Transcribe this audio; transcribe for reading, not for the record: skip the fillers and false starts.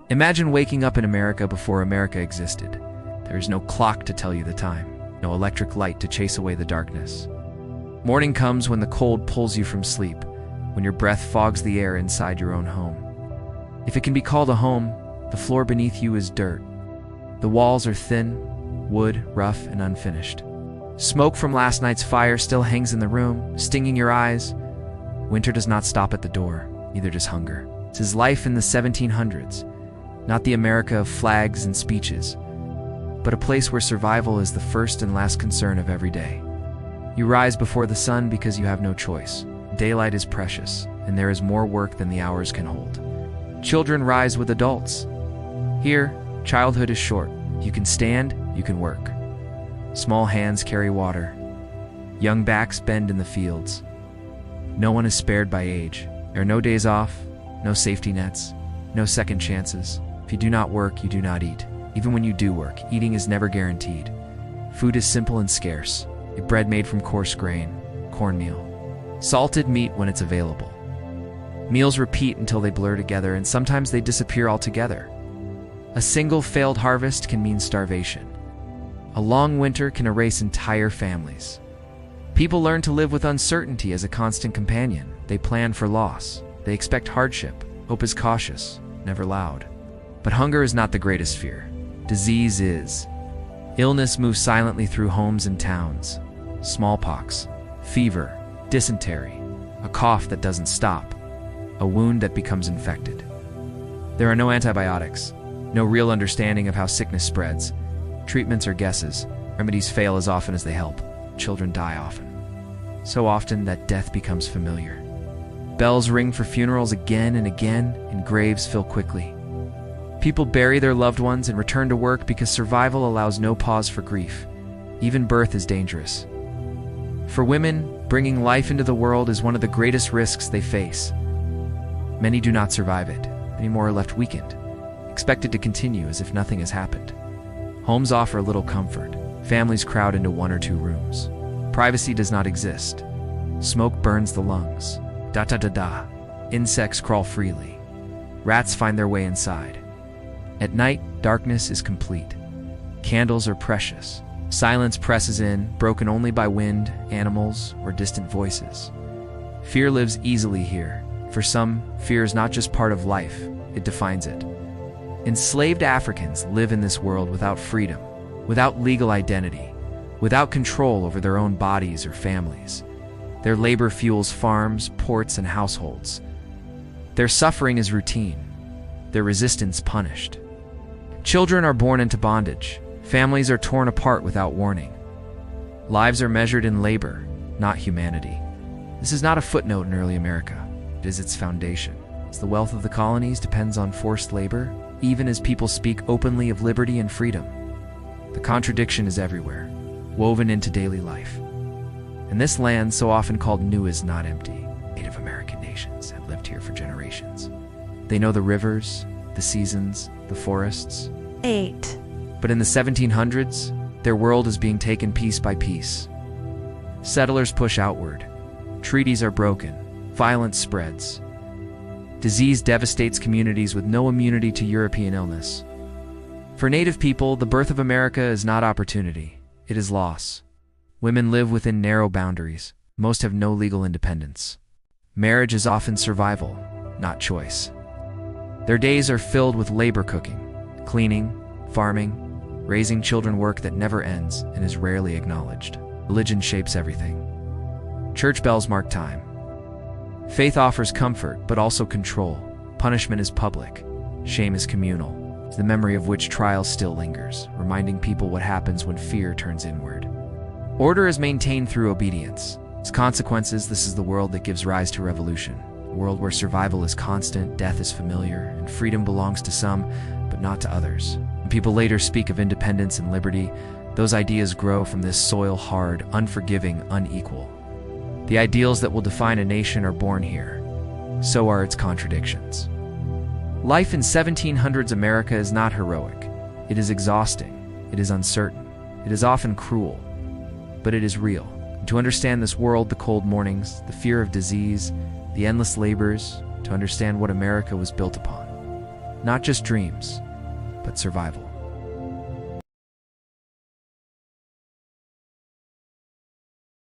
Imagine waking up in America before America existed. There is no clock to tell you the time, no electric light to chase away the darkness. Morning comes when the cold pulls you from sleep, when your breath fogs the air inside your own home. If it can be called a home, the floor beneath you is dirt. The walls are thin, wood, rough, and unfinished. Smoke from last night's fire still hangs in the room, stinging your eyes. Winter does not stop at the door, neither does hunger. It is life in the 1700s, not the America of flags and speeches, but a place where survival is the first and last concern of every day. You rise before the sun because you have no choice. Daylight is precious, and there is more work than the hours can hold. Children rise with adults. Here, childhood is short. You can stand, you can work. Small hands carry water. Young backs bend in the fields. No one is spared by age. There are no days off, no safety nets, no second chances. If you do not work, you do not eat. Even when you do work, eating is never guaranteed. Food is simple and scarce. Bread made from coarse grain, cornmeal. Salted meat when it's available. Meals repeat until they blur together, and sometimes they disappear altogether. A single failed harvest can mean starvation. A long winter can erase entire families. People learn to live with uncertainty as a constant companion. They plan for loss. They expect hardship. Hope is cautious, never loud. But hunger is not the greatest fear. Disease is. Illness moves silently through homes and towns. Smallpox, fever, dysentery, a cough that doesn't stop, a wound that becomes infected. There are no antibiotics, no real understanding of how sickness spreads. Treatments are guesses. Remedies fail as often as they help. Children die often. So often that death becomes familiar. Bells ring for funerals again and again, and graves fill quickly. People bury their loved ones and return to work because survival allows no pause for grief. Even birth is dangerous. For women, bringing life into the world is one of the greatest risks they face. Many do not survive it. Many more are left weakened, expected to continue as if nothing has happened. Homes offer little comfort. Families crowd into 1 or 2 rooms. Privacy does not exist. Smoke burns the lungs. Da-da-da-da. Insects crawl freely. Rats find their way inside. At night, darkness is complete. Candles are precious. Silence presses in, broken only by wind, animals, or distant voices. Fear lives easily here. For some, fear is not just part of life, it defines it. Enslaved Africans live in this world without freedom, without legal identity, without control over their own bodies or families. Their labor fuels farms, ports, and households. Their suffering is routine, their resistance punished. Children are born into bondage. Families are torn apart without warning. Lives are measured in labor, not humanity. This is not a footnote in early America. It is its foundation. As the wealth of the colonies depends on forced labor, even as people speak openly of liberty and freedom. The contradiction is everywhere, woven into daily life. And this land, so often called new, is not empty. Native American nations have lived here for generations. They know the rivers, the seasons, the forests. 8. But in the 1700s, their world is being taken piece by piece. Settlers push outward. Treaties are broken. Violence spreads. Disease devastates communities with no immunity to European illness. For Native people, the birth of America is not opportunity. It is loss. Women live within narrow boundaries. Most have no legal independence. Marriage is often survival, not choice. Their days are filled with labor, cooking, cleaning, farming, raising children, work that never ends and is rarely acknowledged. Religion shapes everything. Church bells mark time. Faith offers comfort, but also control. Punishment is public. Shame is communal. It's the memory of which trial still lingers, reminding people what happens when fear turns inward. Order is maintained through obedience. As consequences, this is the world that gives rise to revolution. A world where survival is constant, death is familiar, and freedom belongs to some, but not to others. When people later speak of independence and liberty, those ideas grow from this soil hard, unforgiving, unequal. The ideals that will define a nation are born here. So are its contradictions. Life in 1700s America is not heroic. It is exhausting. It is uncertain. It is often cruel. But it is real. And to understand this world, the cold mornings, the fear of disease, the endless labors, to understand what America was built upon. Not just dreams, but survival.